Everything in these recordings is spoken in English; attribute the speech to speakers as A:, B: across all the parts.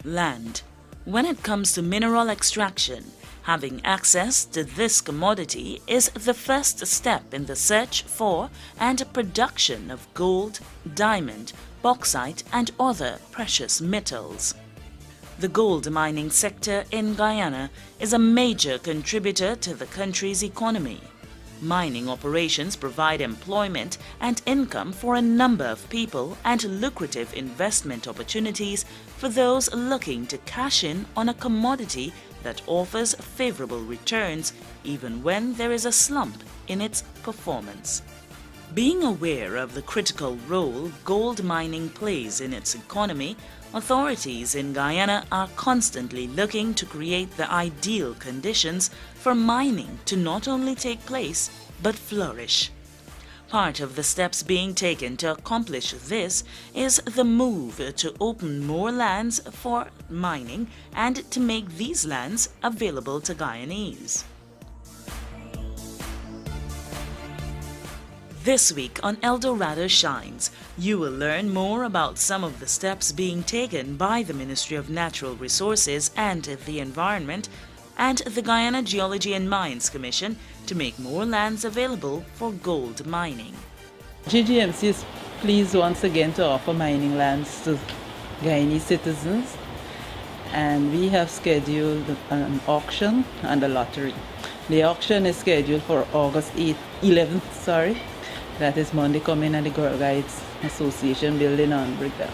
A: Land. When it comes to mineral extraction, having access to this commodity is the first step in the search for and production of gold, diamond, bauxite and other precious metals. The gold mining sector in Guyana is a major contributor to the country's economy. Mining operations provide employment and income for a number of people and lucrative investment opportunities for those looking to cash in on a commodity that offers favorable returns even when there is a slump in its performance. Being aware of the critical role gold mining plays in its economy, authorities in Guyana are constantly looking to create the ideal conditions for mining to not only take place but flourish. Part of the steps being taken to accomplish this is the move to open more lands for mining and to make these lands available to Guyanese. This week on El Dorado Shines, you will learn more about some of the steps being taken by the Ministry of Natural Resources and the Environment and the Guyana Geology and Mines Commission to make more lands available for gold mining.
B: GGMC is pleased once again to offer mining lands to Guyanese citizens, and we have scheduled an auction and a lottery. The auction is scheduled for August 11th. That is Monday coming at the Girl Guides Association building on Brigda.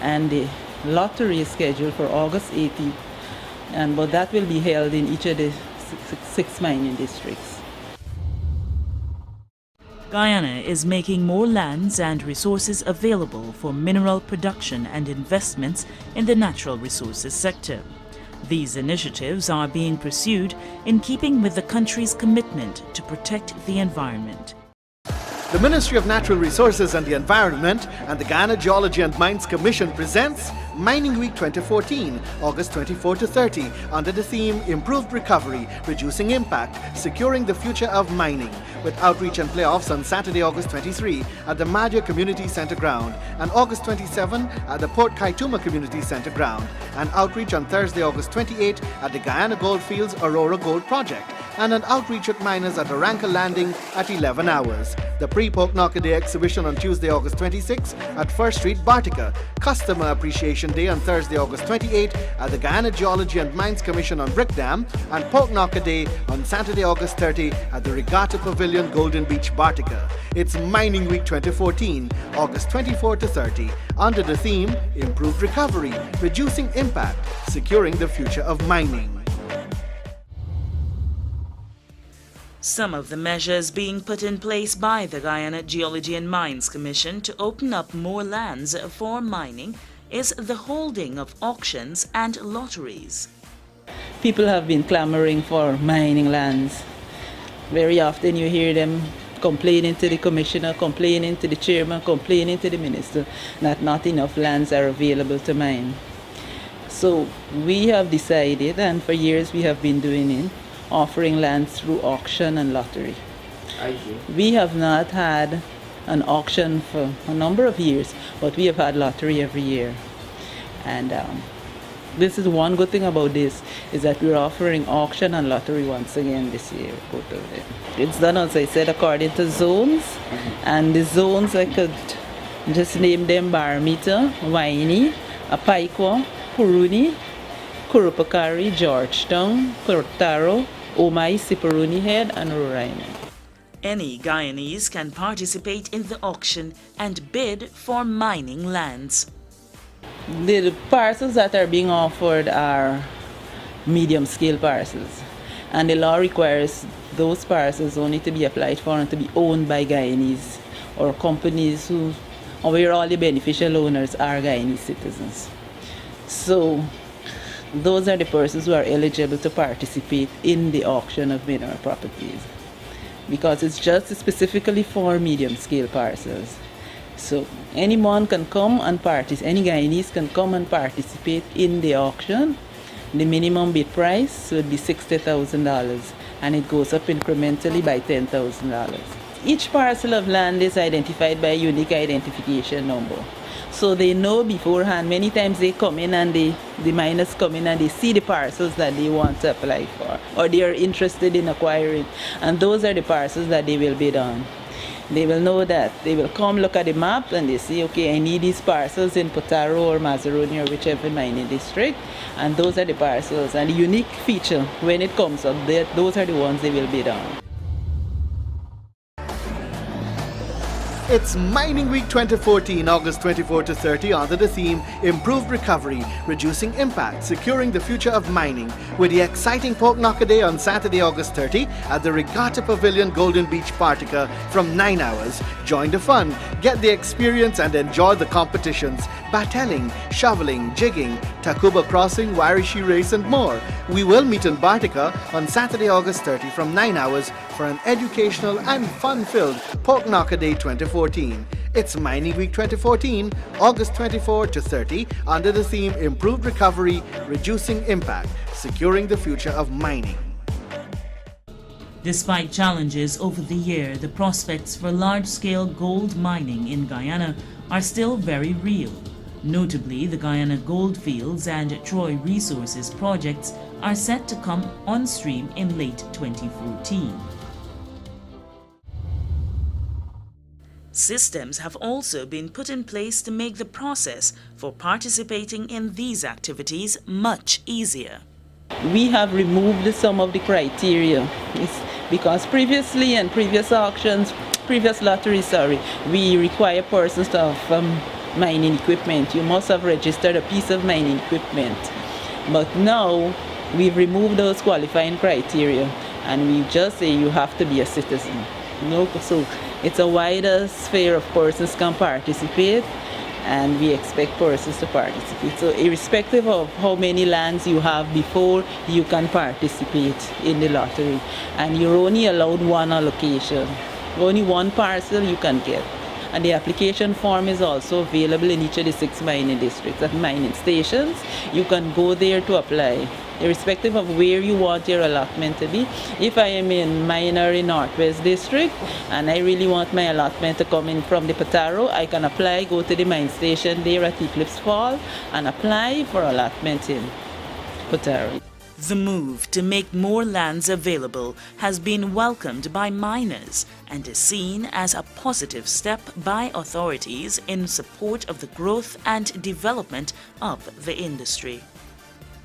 B: And the lottery is scheduled for August 18th, but that will be held in each of the six mining districts.
A: Guyana is making more lands and resources available for mineral production and investments in the natural resources sector. These initiatives are being pursued in keeping with the country's commitment to protect the environment.
C: The Ministry of Natural Resources and the Environment and the Guyana Geology and Mines Commission presents Mining Week 2014, August 24 to 30, under the theme Improved Recovery, Reducing Impact, Securing the Future of Mining, with outreach and playoffs on Saturday, August 23 at the Madja Community Centre ground and August 27 at the Port Kaituma Community Centre ground, and outreach on Thursday, August 28 at the Guyana Goldfields Aurora Gold Project, and an outreach with miners at Aranka Landing at 11 hours. The Pre-Poknoka Day exhibition on Tuesday, August 26 at First Street, Bartica. Customer Appreciation Day on Thursday, August 28 at the Guyana Geology and Mines Commission on Brickdam, and Poknoka Day on Saturday, August 30 at the Regatta Pavilion, Golden Beach, Bartica. It's Mining Week 2014, August 24 to 30, under the theme Improved Recovery, Reducing Impact, Securing the Future of Mining.
A: Some of the measures being put in place by the Guyana Geology and Mines Commission to open up more lands for mining is the holding of auctions and lotteries.
B: People have been clamoring for mining lands. Very often you hear them complaining to the commissioner, complaining to the chairman, complaining to the minister that not enough lands are available to mine. So we have decided, and for years we have been doing it, offering lands through auction and lottery. We have not had an auction for a number of years, but we have had lottery every year. And this is one good thing about this, is that we're offering auction and lottery once again this year. It's done, as I said, according to zones. And the zones, I could just name them: Barometer, Waini, Apaikwa, Puruni, Kurupakari, Georgetown, Korotaro, Omai, Siparuni Head, and Roraima.
A: Any Guyanese can participate in the auction and bid for mining lands.
B: The parcels that are being offered are medium-scale parcels, and the law requires those parcels only to be applied for and to be owned by Guyanese or companies where all the beneficial owners are Guyanese citizens. So those are the persons who are eligible to participate in the auction of mineral properties, because it's just specifically for medium-scale parcels. So anyone can come and participate, any Guyanese can come and participate in the auction. The minimum bid price would be $60,000, and it goes up incrementally by $10,000. Each parcel of land is identified by a unique identification number. So they know beforehand. Many times they come in and the miners come in and they see the parcels that they want to apply for or they are interested in acquiring. And those are the parcels that they will bid on. They will know that. They will come look at the map and they say, okay, I need these parcels in Potaro or Mazaroni or whichever mining district. And those are the parcels. And the unique feature when it comes up, those are the ones they will bid on.
C: It's Mining Week 2014, August 24 to 30, under the theme Improved Recovery, Reducing Impact, Securing the Future of Mining, with the exciting Pork Knocker Day on Saturday, August 30 at the Regatta Pavilion, Golden Beach, Partica from 9 hours. Join the fun, get the experience and enjoy the competitions, battling, shoveling, jigging, Tacuba crossing, Warishi race and more. We will meet in Bartica on Saturday, August 30 from 9 hours for an educational and fun-filled Pork Knocker Day 2014. It's Mining Week 2014, August 24 to 30, under the theme Improved Recovery, Reducing Impact, Securing the Future of Mining.
A: Despite challenges over the year, the prospects for large-scale gold mining in Guyana are still very real. Notably, the Guyana Goldfields and Troy Resources projects are set to come on stream in late 2014. Systems have also been put in place to make the process for participating in these activities much easier.
B: We have removed some of the criteria. It's because previously in previous auctions, previous lotteries, we require persons to have mining equipment. You must have registered a piece of mining equipment. But now we've removed those qualifying criteria and we just say you have to be a citizen. So it's a wider sphere of persons can participate and we expect persons to participate. So irrespective of how many lands you have before, you can participate in the lottery. And you're only allowed one allocation. Only one parcel you can get. And the application form is also available in each of the 6 mining districts. At mining stations, you can go there to apply, irrespective of where you want your allotment to be. If I am in Minor Northwest District and I really want my allotment to come in from the Potaro, I can apply, go to the mine station there at Eclipse Fall and apply for allotment in Potaro.
A: The move to make more lands available has been welcomed by miners and is seen as a positive step by authorities in support of the growth and development of the industry.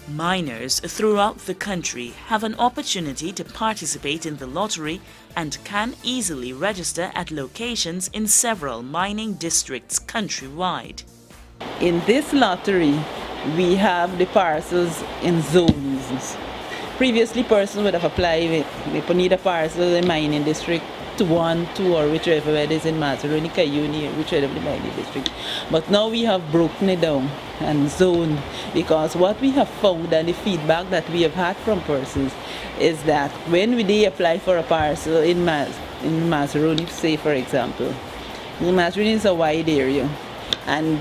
A: Miners throughout the country have an opportunity to participate in the lottery and can easily register at locations in several mining districts countrywide.
B: In this lottery, we have the parcels in zones. Previously, persons would have applied if they need a parcel in mining district to 1, 2, or whichever it is in Mazaroni, Cayuni, or whichever the mining district. But now we have broken it down and zoned, because what we have found and the feedback that we have had from persons is that when they apply for a parcel in Mazaroni, say for example, Mazaroni is a wide area and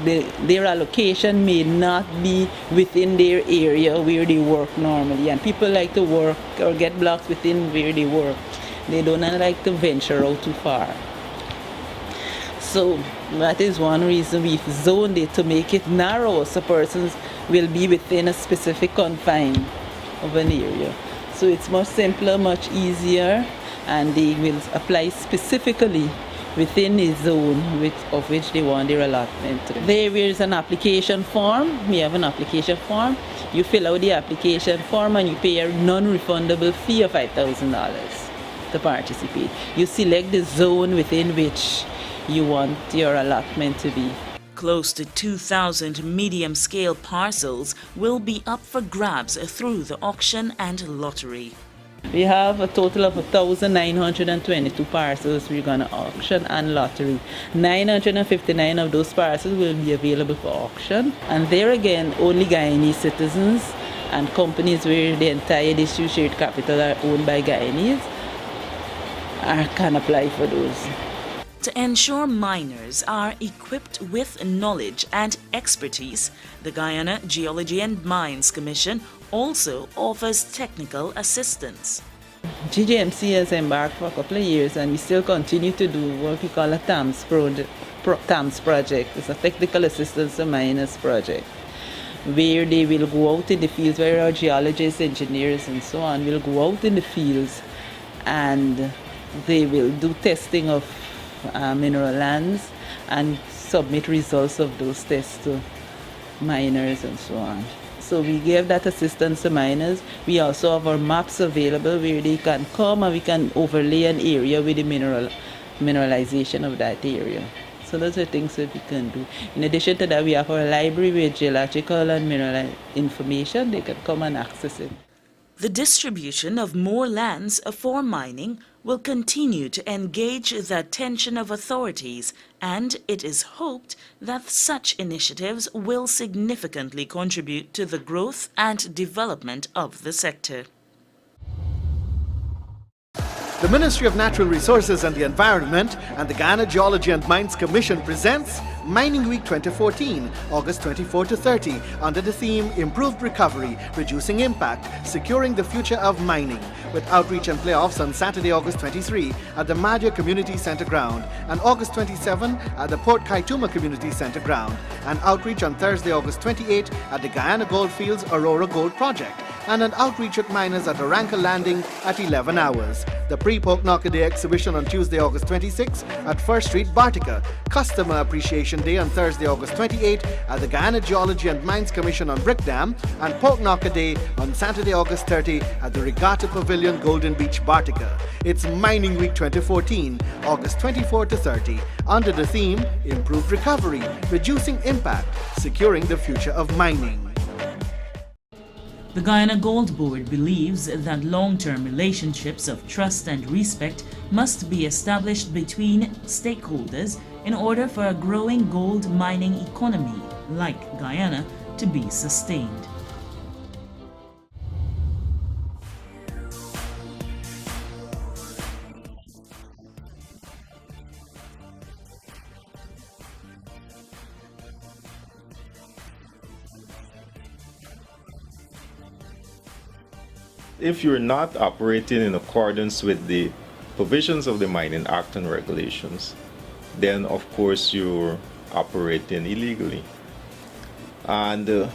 B: their allocation may not be within their area where they work normally, and people like to work or get blocks within where they work. They don't like to venture out too far. So that is one reason we've zoned it, to make it narrow so persons will be within a specific confine of an area. So it's much simpler, much easier, and they will apply specifically within the zone of which they want their allotment. There is an application form. We have an application form. You fill out the application form and you pay a non-refundable fee of $5,000 to participate. You select the zone within which you want your allotment to be.
A: Close to 2,000 medium-scale parcels will be up for grabs through the auction and lottery.
B: We have a total of 1,922 parcels we're going to auction and lottery. 959 of those parcels will be available for auction. And there again, only Guyanese citizens and companies where the entire distributed capital are owned by Guyanese can apply for those.
A: To ensure miners are equipped with knowledge and expertise, the Guyana Geology and Mines Commission also offers technical assistance.
B: GGMC has embarked for a couple of years and we still continue to do what we call a TAMS TAMS project. It's a technical assistance to miners project, where they will go out in the fields, where our geologists, engineers, and so on will go out in the fields, and they will do testing of mineral lands and submit results of those tests to miners and so on. So we give that assistance to miners. We also have our maps available where they can come and we can overlay an area with the mineralization of that area. So those are things that we can do. In addition to that, we have our library with geological and mineral information. They can come and access it.
A: The distribution of more lands for mining will continue to engage the attention of authorities, and it is hoped that such initiatives will significantly contribute to the growth and development of the sector.
C: The Ministry of Natural Resources and the Environment and the Guyana Geology and Mines Commission presents Mining Week 2014, August 24 to 30, under the theme Improved Recovery, Reducing Impact, Securing the Future of Mining, with outreach and playoffs on Saturday, August 23 at the Madja Community Centre ground and August 27 at the Port Kaituma Community Centre ground, and outreach on Thursday, August 28 at the Guyana Goldfields Aurora Gold Project, and an outreach with miners at Aranka Landing at 11 hours. The Pre-Pork Knock a Day exhibition on Tuesday, August 26 at First Street, Bartica. Customer Appreciation Day on Thursday, August 28 at the Guyana Geology and Mines Commission on Brickdam, and Pork Knock a Day on Saturday, August 30 at the Regatta Pavilion, Golden Beach, Bartica. It's Mining Week 2014, August 24 to 30, under the theme Improved Recovery, Reducing Impact, Securing the Future of Mining.
A: The Guyana Gold Board believes that long-term relationships of trust and respect must be established between stakeholders in order for a growing gold mining economy like Guyana to be sustained.
D: If you're not operating in accordance with the provisions of the Mining Act and regulations, then of course you're operating illegally. And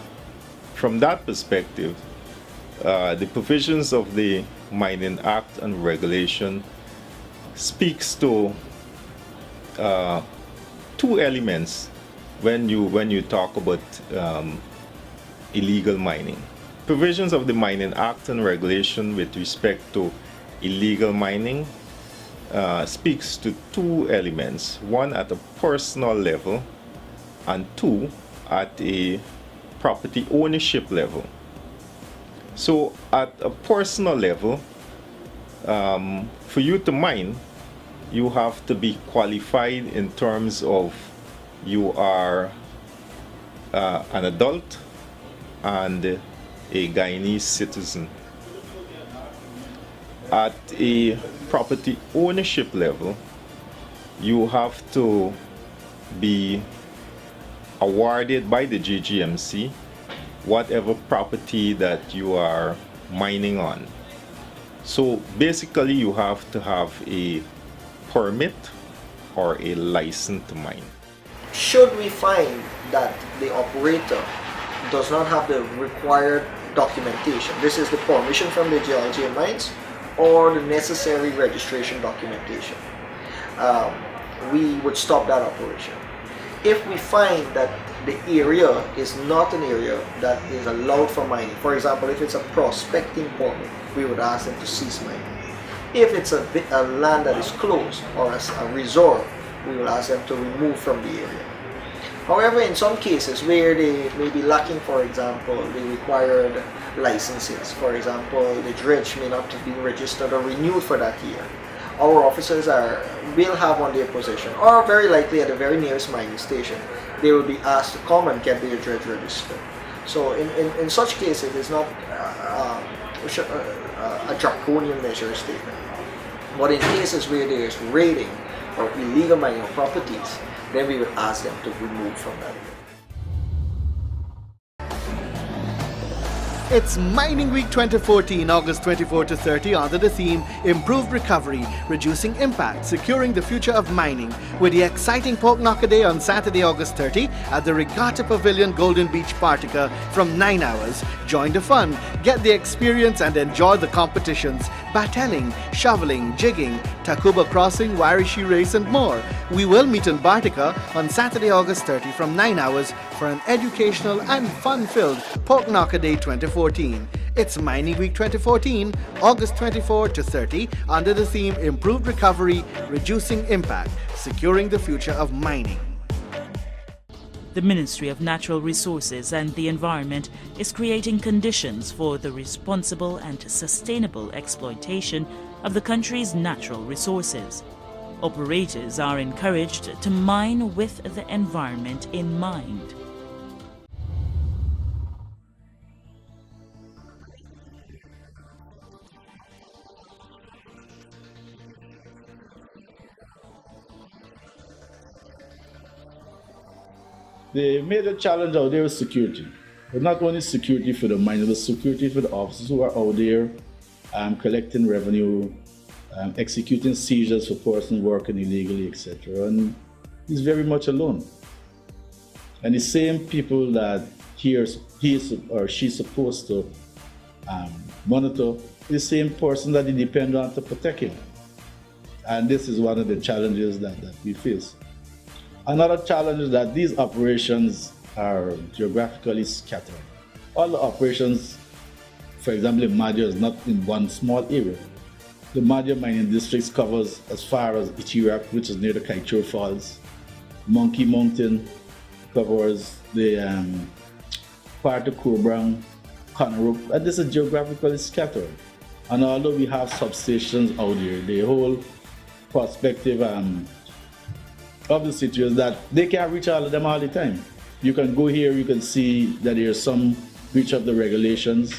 D: from that perspective, the provisions of the Mining Act and regulation speaks to two elements when you talk about illegal mining. Provisions of the Mining Act and regulation with respect to illegal mining speaks to two elements, one at a personal level and two at a property ownership level. So at a personal level, for you to mine, you have to be qualified in terms of you are an adult and a Guyanese citizen. At a property ownership level, you have to be awarded by the GGMC whatever property that you are mining on. So basically you have to have a permit or a license to mine.
E: Should we find that the operator does not have the required documentation, this is the permission from the Geology and Mines or the necessary registration documentation, we would stop that operation. If we find that the area is not an area that is allowed for mining, for example, if it's a prospecting permit, we would ask them to cease mining. If it's a land that is closed or a reserve, we will ask them to remove from the area. However, in some cases where they may be lacking, for example, the required licenses, for example, the dredge may not have been registered or renewed for that year, our officers will have on their possession, or very likely at the very nearest mining station, they will be asked to come and get their dredge registered. So in such cases, it's not a draconian measure statement. But in cases where there is raiding or illegal mining of properties, then we would ask them to remove from that.
C: It's Mining Week 2014, August 24 to 30, under the theme Improved Recovery, Reducing Impact, Securing the Future of Mining, with the exciting Pork Knocker Day on Saturday, August 30 at the Regatta Pavilion, Golden Beach, Partica from 9 hours. Join the fun, get the experience and enjoy the competitions, battling, shoveling, jigging, Tacuba Crossing, Warishi Race and more. We will meet in Partica on Saturday, August 30 from 9 hours for an educational and fun-filled Pork Knocker Day 2014. It's Mining Week 2014, August 24 to 30, under the theme Improved Recovery, Reducing Impact, Securing the Future of Mining.
A: The Ministry of Natural Resources and the Environment is creating conditions for the responsible and sustainable exploitation of the country's natural resources. Operators are encouraged to mine with the environment in mind.
F: The major challenge out there is security. But not only security for the miners, but security for the officers who are out there collecting revenue, executing seizures for persons working illegally, etc. And he's very much alone. And the same people that he or she's supposed to monitor, the same person that he depends on to protect him. And this is one of the challenges that we face. Another challenge is that these operations are geographically scattered. All the operations, for example, in Madja is not in one small area. The Madja mining districts covers as far as Ichirak, which is near the Kaichur Falls. Monkey Mountain covers the part of Kurbrang, Konarup, and this is geographically scattered. And although we have substations out there, the whole perspective of the situation that they can't reach all of them all the time. You can go here, you can see that there's some breach of the regulations.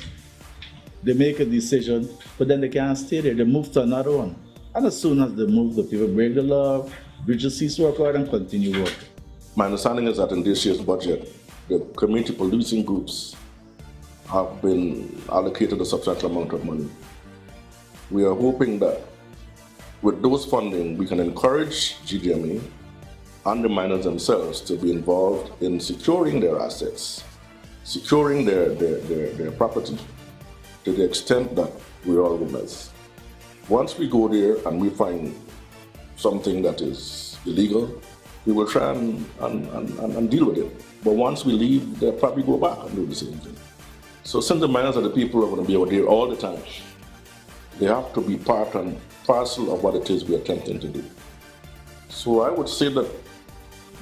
F: They make a decision, but then they can't stay there. They move to another one. And as soon as they move, the people break the law, breach the cease work order, and continue work.
G: My understanding is that in this year's budget, the community policing groups have been allocated a substantial amount of money. We are hoping that with those funding, we can encourage GDME and the miners themselves to be involved in securing their assets, securing their property to the extent that we're all winners. Once we go there and we find something that is illegal, we will try and deal with it. But once we leave, they'll probably go back and do the same thing. So since the miners are the people who are going to be out there all the time, they have to be part and parcel of what it is we're attempting to do. So I would say that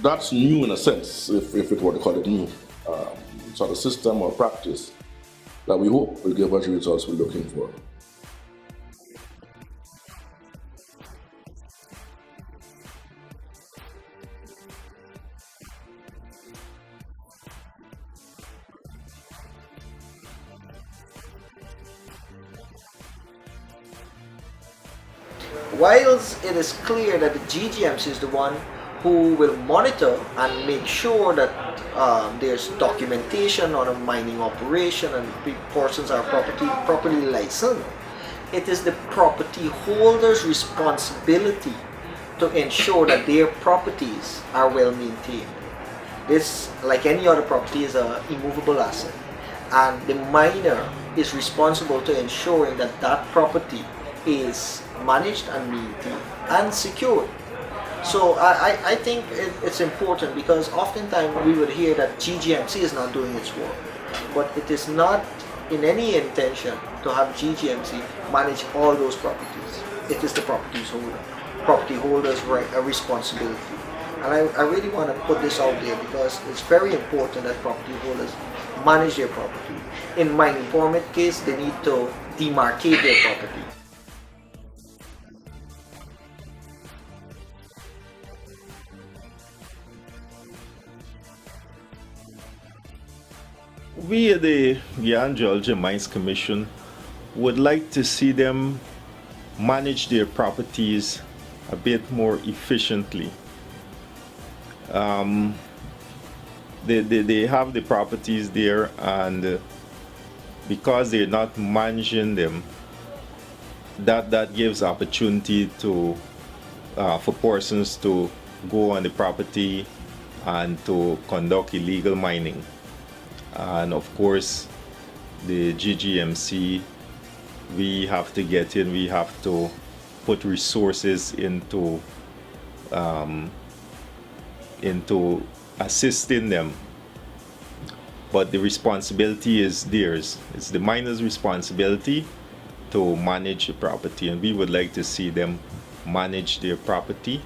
G: that's new in a sense, if it were to call it new, sort of system or practice that we hope will give us the results we're looking for.
E: Whilst it is clear that the GGMC is the one who will monitor and make sure that there's documentation on a mining operation and portions are properly licensed, it is the property holder's responsibility to ensure that their properties are well maintained. This, like any other property, is an immovable asset, and the miner is responsible to ensuring that that property is managed and maintained and secured. So I think it's important, because oftentimes we would hear that GGMC is not doing its work, but it is not in any intention to have GGMC manage all those properties. It is the property holder's responsibility. And I really want to put this out there, because it's very important that property holders manage their property. In mining permit case, they need to demarcate their property.
D: We at the Guyana Geology and Mines Commission would like to see them manage their properties a bit more efficiently. They have the properties there, and because they're not managing them, that gives opportunity to for persons to go on the property and to conduct illegal mining. And of course, the GGMC, we have to get in, we have to put resources into assisting them. But the responsibility is theirs. It's the miners' responsibility to manage the property, and we would like to see them manage their property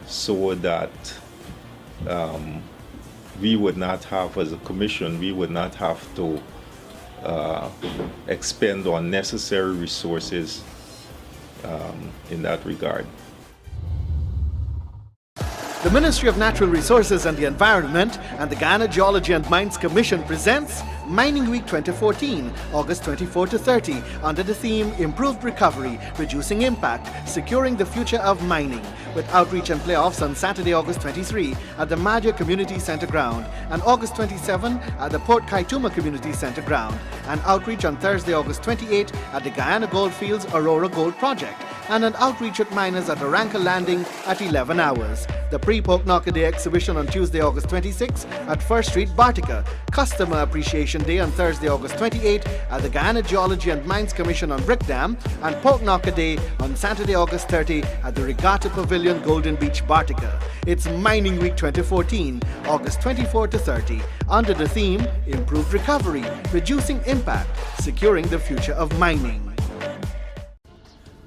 D: so that we would not have, as a commission, we would not have to expend unnecessary resources in that regard.
C: The Ministry of Natural Resources and the Environment and the Guyana Geology and Mines Commission presents Mining Week 2014, August 24 to 30, under the theme Improved Recovery, Reducing Impact, Securing the Future of Mining, with outreach and playoffs on Saturday, August 23 at the Madja Community Center ground and August 27 at the Port Kaituma Community Center ground, and outreach on Thursday, August 28 at the Guyana Goldfields Aurora Gold Project, and an outreach with miners at Aranca Landing at 11 hours. The Pre-Pork Knocker Day exhibition on Tuesday, August 26 at First Street, Bartica. Customer Appreciation Day on Thursday, August 28 at the Guyana Geology and Mines Commission on Brickdam, and Pork Knocker Day on Saturday, August 30 at the Regatta Pavilion, Golden Beach, Bartica. It's Mining Week 2014, August 24 to 30, under the theme Improved Recovery, Reducing Impact, Securing the Future of Mining.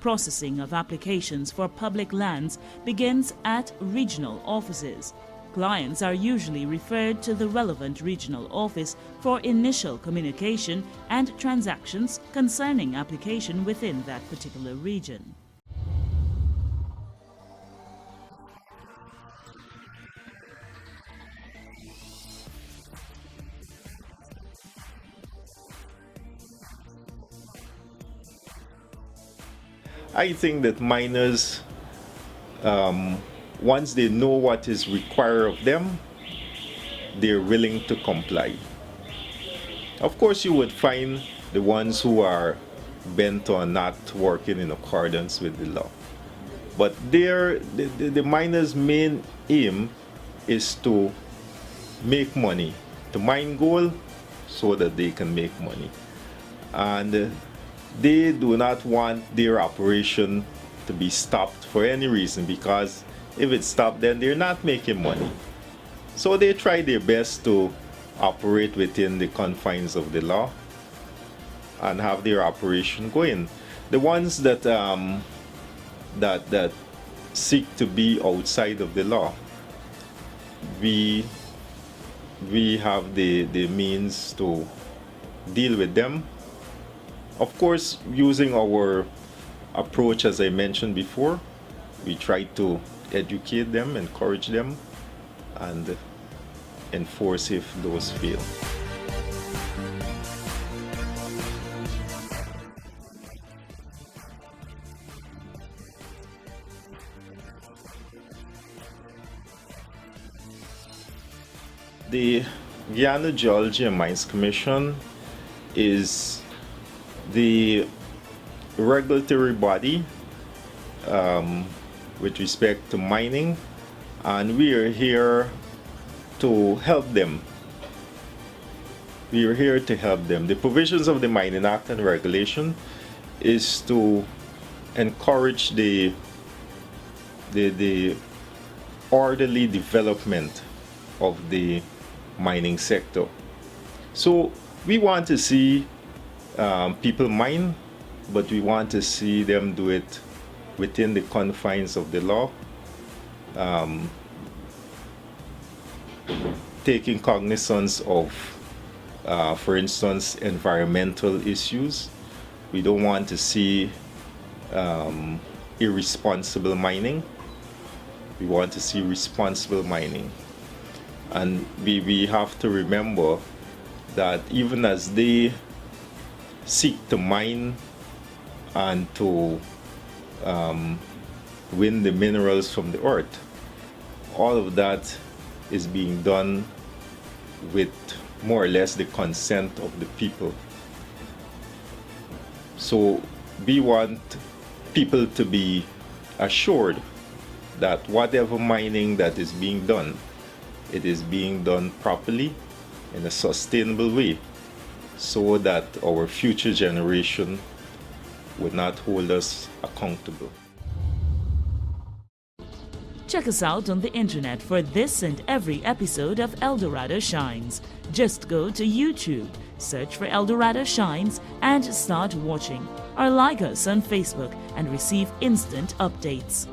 A: Processing of applications for public lands begins at regional offices. Clients are usually referred to the relevant regional office for initial communication and transactions concerning application within that particular region.
D: I think that miners, once they know what is required of them, they're willing to comply. Of course, you would find the ones who are bent on not working in accordance with the law. But the miners' main aim is to make money, to mine gold so that they can make money. And they do not want their operation to be stopped for any reason, because if it's stopped, then they're not making money. So they try their best to operate within the confines of the law and have their operation going. The ones that that seek to be outside of the law, we have the means to deal with them. Of course, using our approach, as I mentioned before, we try to educate them, encourage them, and enforce if those fail. The Guyana Geology and Mines Commission is the regulatory body with respect to mining, and we are here to help them. We are here to help them. The provisions of the Mining Act and regulation is to encourage the orderly development of the mining sector. So we want to see people mine, but we want to see them do it within the confines of the law, taking cognizance of, for instance, environmental issues. We don't want to see irresponsible mining. We want to see responsible mining. And we have to remember that even as they seek to mine and to win the minerals from the earth, all of that is being done with more or less the consent of the people. So we want people to be assured that whatever mining that is being done, it is being done properly in a sustainable way, so that our future generation would not hold us accountable.
A: Check us out on the internet for this and every episode of El Dorado Shines. Just go to YouTube, search for El Dorado Shines and start watching. Or like us on Facebook and receive instant updates.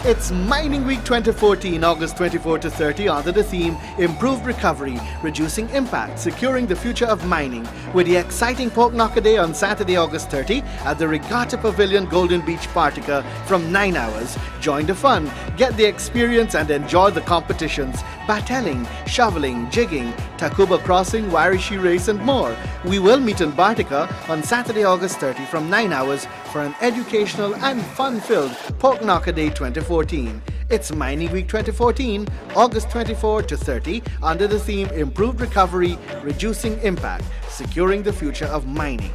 C: It's Mining Week 2014, August 24 to 30, under the theme Improved Recovery, Reducing Impact, Securing the Future of Mining, with the exciting Pork Knocker Day on Saturday, August 30 at the Regatta Pavilion, Golden Beach, Partica from 9 hours. Join the fun, get the experience and enjoy the competitions, battling, shoveling, jigging, Tacuba Crossing, Warishi Race and more. We will meet in Partica on Saturday, August 30 from 9 hours for an educational and fun-filled Pork Knocker Day 2014. It's Mining Week 2014, August 24 to 30, under the theme Improved Recovery, Reducing Impact, Securing the Future of Mining.